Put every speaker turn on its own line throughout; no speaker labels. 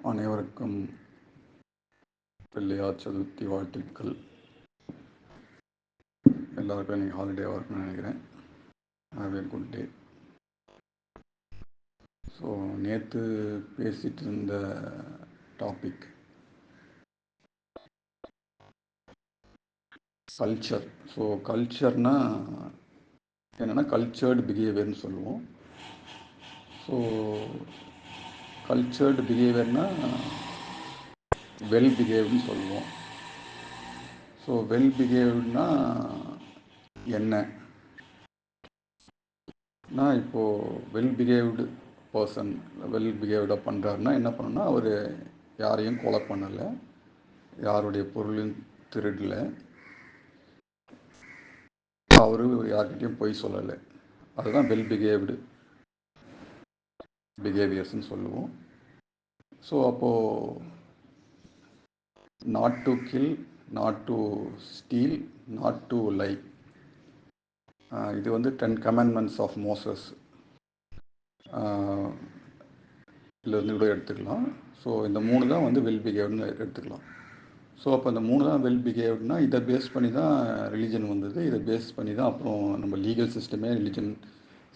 அனைவருக்கும் பிள்ளையார் சதுர்த்தி வாழ்த்துக்கள். எல்லாருக்கும் இன்றைக்கி ஹாலிடேவாக இருக்குன்னு நினைக்கிறேன். Have a good day. So நேற்று பேசிகிட்டு இருந்த டாபிக் கல்ச்சர். ஸோ கல்ச்சர்னால் என்னென்னா கல்ச்சர்டு பிஹேவியர்னு சொல்லுவோம். ஸோ கல்ச்சர்டு பிஹேவியர்னால் வெல் பிஹேவ்டுன்னு சொல்லுவோம். ஸோ வெல் பிஹேவ்டுனா என்னன்னா, இப்போது வெல் பிஹேவ்டு பர்சன் வெல் பிஹேவ்டாக பண்ணுறாருன்னா என்ன பண்ணணும்னா, அவர் யாரையும் கொலை பண்ணலை, யாருடைய பொருளையும் திருடலை, அவர் யார்கிட்டையும் பொய் சொல்லலை. அதுதான் வெல் பிஹேவ்டு பிஹேவியர்ஸ்ன்னு சொல்லுவோம். ஸோ அப்போது not to kill, not to steal, not to lie, இது வந்து 10 கமாண்ட்மெண்ட்ஸ் ஆஃப் மோசஸ் இதிலேருந்து கூட எடுத்துக்கலாம். ஸோ இந்த 3 தான் வந்து வெல் பிஹேவ்டுன்னு எடுத்துக்கலாம். ஸோ அப்போ இந்த 3 தான் வெல் பிஹேவ்டுனா இதை பேஸ் பண்ணி தான் ரிலீஜன் வந்தது. இதை பேஸ் பண்ணி தான் அப்புறம் நம்ம லீகல் சிஸ்டமே ரிலீஜன்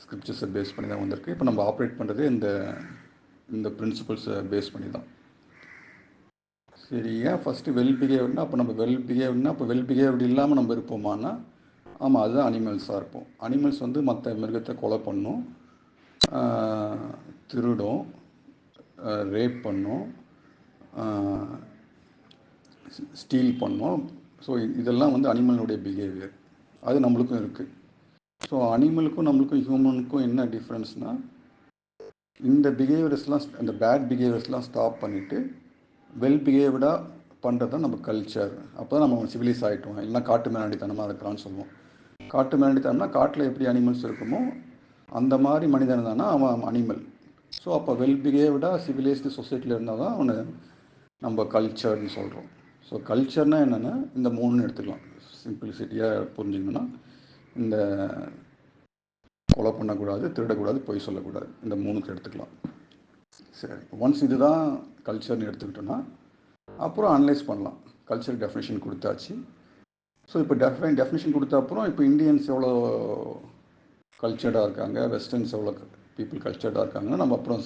ஸ்கிரிப்சர்ஸை பேஸ் பண்ணி தான் வந்திருக்கு. இப்போ நம்ம ஆப்ரேட் பண்ணுறது இந்த பிரின்சிபல்ஸை பேஸ் பண்ணி தான். சரி, ஏன் ஃபஸ்ட்டு வெல் பிஹேவ்டுனா அப்போ நம்ம வெல் பிஹேவ்டுனா அப்போ வெல் பிஹேவ்டு இல்லாமல் நம்ம இருப்போமானா, ஆமாம், அதுதான் அனிமல்ஸாக இருப்போம். அனிமல்ஸ் வந்து மற்ற மிருகத்தை கொலை பண்ணும், திருடும், ரேப் பண்ணும், ஸ்டீல் பண்ணோம். ஸோ இதெல்லாம் வந்து அனிமலுடைய பிஹேவியர். அது நம்மளுக்கும் இருக்குது. ஸோ அனிமலுக்கும் நம்மளுக்கும் ஹியூமனுக்கும் என்ன டிஃப்ரென்ஸ்னால், இந்த பிஹேவியர்ஸ்லாம் இந்த பேட் பிஹேவியர்ஸ்லாம் ஸ்டாப் பண்ணிவிட்டு வெல் பிஹேவ்டாக பண்ணுறது தான் நம்ம கல்ச்சர். அப்போ தான் நம்ம சிவிலைஸ் ஆகிட்டோம். இல்லைனா காட்டு மிராண்டித்தனமாக இருக்கிறான்னு சொல்லுவோம். காட்டு மிராண்டித்தனம்னா காட்டில் எப்படி அனிமல்ஸ் இருக்குமோ அந்த மாதிரி மனிதன் தானே அவன் அனிமல். ஸோ அப்போ வெல் பிஹேவ்டாக சிவிலைஸ்டு சொசைட்டியில் இருந்தால் தான் அவனை நம்ம கல்ச்சர்னு சொல்கிறோம். ஸோ கல்ச்சர்னால் என்னென்னா இந்த 3 எடுத்துக்கலாம். சிம்பிளிசிட்டியாக புரிஞ்சுக்கணுன்னா, இந்த கொலை பண்ணக்கூடாது, திருடக்கூடாது, பொய் சொல்லக்கூடாது, இந்த 3க்கு எடுத்துக்கலாம். சரி, ஒன்ஸ் இதுதான் கல்ச்சர்னு எடுத்துக்கிட்டோன்னா அப்புறம் அனலைஸ் பண்ணலாம். கல்ச்சர் டெஃபினேஷன் கொடுத்தாச்சு. ஸோ இப்போ டெஃபினேஷன் கொடுத்த அப்புறம் இப்போ இந்தியன்ஸ் எவ்வளோ கல்ச்சர்டாக இருக்காங்க, வெஸ்டர்ன்ஸ் எவ்வளோ பீப்புள் கல்ச்சர்டாக இருக்காங்கன்னா நம்ம அப்புறம்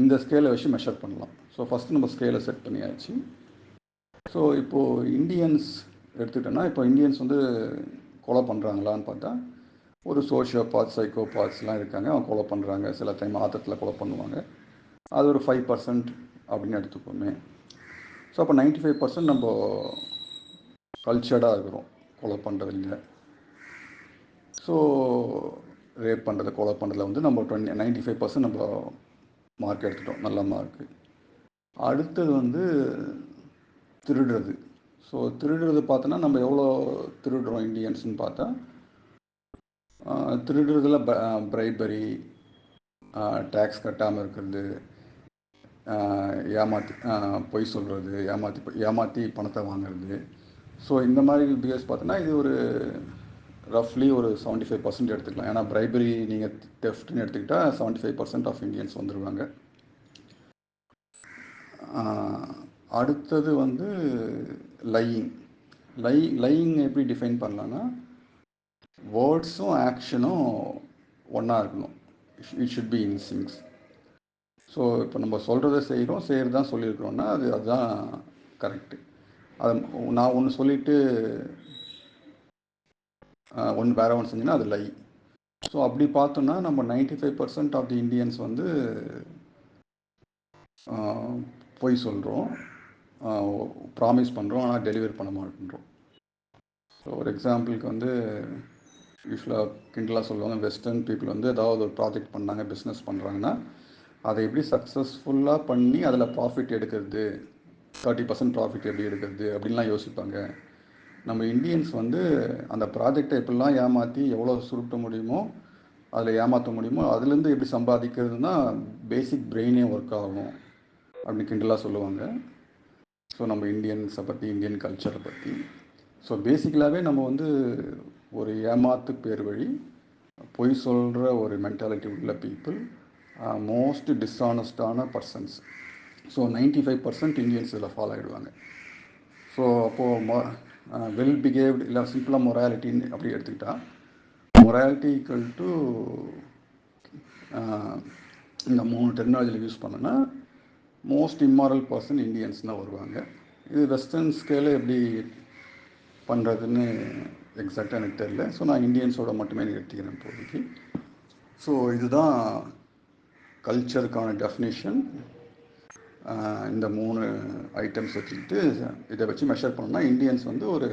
இந்த ஸ்கேலை வச்சு மெஷர் பண்ணலாம். ஸோ ஃபஸ்ட்டு நம்ம ஸ்கேலை செட் பண்ணியாச்சு. ஸோ இப்போது இந்தியன்ஸ் எடுத்துக்கிட்டோன்னா, இப்போ இந்தியன்ஸ் வந்து கொலை பண்ணுறாங்களான்னு பார்த்தா, ஒரு சோஷியோபாத், சைக்கோபாத்ஸ்லாம் இருக்காங்க. அவங்க கொலை பண்ணுறாங்க. சில டைம் ஆத்தத்தில் கொலை பண்ணுவாங்க. அது ஒரு 5% அப்படின்னு எடுத்துப்போமே. ஸோ அப்போ 95% நம்ம கல்ச்சர்டாக இருக்கிறோம், கொலை பண்ணுறதில்ல. ஸோ ரேப் பண்ணுறது, கொலை பண்ணுறதுல வந்து நம்ம 95% நம்ம மார்க் எடுத்துட்டோம், நல்ல மார்க்கு. அடுத்தது வந்து திருடுறது. ஸோ திருடுறது பார்த்தோன்னா நம்ம எவ்வளோ திருடுறோம் இந்தியன்ஸ்னு பார்த்தா, திருடுறதுல பிரைபரி, டேக்ஸ் கட்டாமல் இருக்கிறது, ஏமாற்றி பொய் சொல்கிறது, ஏமாற்றி பணத்தை வாங்குறது. ஸோ இந்த மாதிரி பிஹேவ்ஸ் பார்த்தோன்னா இது ஒரு ரஃப்லி ஒரு 75% எடுத்துக்கலாம். ஏன்னா பிரைபரி நீங்கள் டெஃப்ட்னு எடுத்துக்கிட்டால் 75% ஆஃப் இந்தியன்ஸ் வந்துடுவாங்க. அடுத்தது வந்து லையிங். லையிங் எப்படி டிஃபைன் பண்ணலான்னா, வேர்ட்ஸும் ஆக்ஷனும் ஒன்றா இருக்கணும். It should be in syncs. So இப்போ நம்ம சொல்கிறத செய்கிறது தான் சொல்லியிருக்கிறோன்னா அதுதான் கரெக்டு. அது நான் ஒன்று சொல்லிவிட்டு வேறு ஒன்று செஞ்சோன்னா அது லை. ஸோ அப்படி பார்த்தோன்னா நம்ம 95% ஆஃப் தி இந்தியன்ஸ் வந்து பொய் சொல்கிறோம், ப்ராமிஸ் பண்ணுறோம், ஆனால் டெலிவரி பண்ண மாட்டேன்றோம். ஸோ ஒரு எக்ஸாம்பிளுக்கு வந்து யூஸ்வலாக கிண்டலாக சொல்லுவாங்க, வெஸ்டர்ன் பீப்புள் வந்து ஏதாவது ஒரு ப்ராஜெக்ட் பண்ணாங்க, பிஸ்னஸ் பண்ணுறாங்கன்னா அதை எப்படி சக்ஸஸ்ஃபுல்லாக பண்ணி அதில் ப்ராஃபிட் எடுக்கிறது, 30% ப்ராஃபிட் எப்படி எடுக்கிறது அப்படின்லாம் யோசிப்பாங்க. நம்ம இந்தியன்ஸ் வந்து அந்த ப்ராஜெக்டை எப்படிலாம் ஏமாற்றி எவ்வளோ சுருட்ட முடியுமோ, அதில் ஏமாற்ற முடியுமோ, அதுலேருந்து எப்படி சம்பாதிக்கிறதுனா பேசிக் பிரெயினே ஒர்க் ஆகும் அப்படின்னு கிண்டலாக சொல்லுவாங்க. ஸோ நம்ம இந்தியன்ஸை பற்றி, இந்தியன் கல்ச்சரை பற்றி. ஸோ பேசிக்கலாகவே நம்ம வந்து ஒரு ஏமாத்து பேர் வழி பொய் சொல்கிற ஒரு மென்டாலிட்டி உள்ள பீப்புள், மோஸ்ட் டிஸ்ஆனஸ்டான பர்சன்ஸ். ஸோ 95% இந்தியன்ஸ் இதில் ஃபாலோ ஆகிடுவாங்க. ஸோ அப்போது வெல் பிஹேவ்டு இல்லை சிம்பிளாக மொராலிட்டின்னு அப்படி எடுத்துக்கிட்டால் மொராலிட்டி ஈக்குவல் டு இந்த 3 டெக்னாலஜியில் யூஸ் பண்ணோன்னா மோஸ்ட் இம்மாரல் பர்சன் இந்தியன்ஸ் தான் வருவாங்க. இது வெஸ்டர்ன் ஸ்கேலில் எப்படி பண்ணுறதுன்னு எக்ஸாக்டாக எனக்கு தெரியல. ஸோ நான் இந்தியன்ஸோட மட்டுமே எடுத்துக்கிறேன் இப்போதைக்கு. ஸோ இதுதான் கல்ச்சருக்கான டெஃபினேஷன். இந்த 3 ஐட்டம்ஸ் வச்சுக்கிட்டு இதை வச்சு மெஷர் பண்ணோம்னா இந்தியன்ஸ் வந்து ஒரு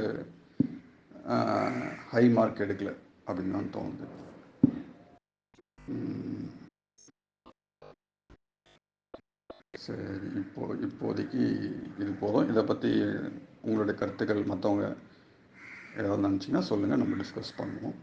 ஹை மார்க் எடுக்கல அப்படின்னு தான் தோணுது. சரி, இப்போதைக்கு இது போதும். இதை பற்றி உங்களுடைய கருத்துக்கள் மற்றவங்க ஏதாவது நினச்சிங்கன்னா சொல்லுங்கள், நம்ம டிஸ்கஸ் பண்ணுவோம்.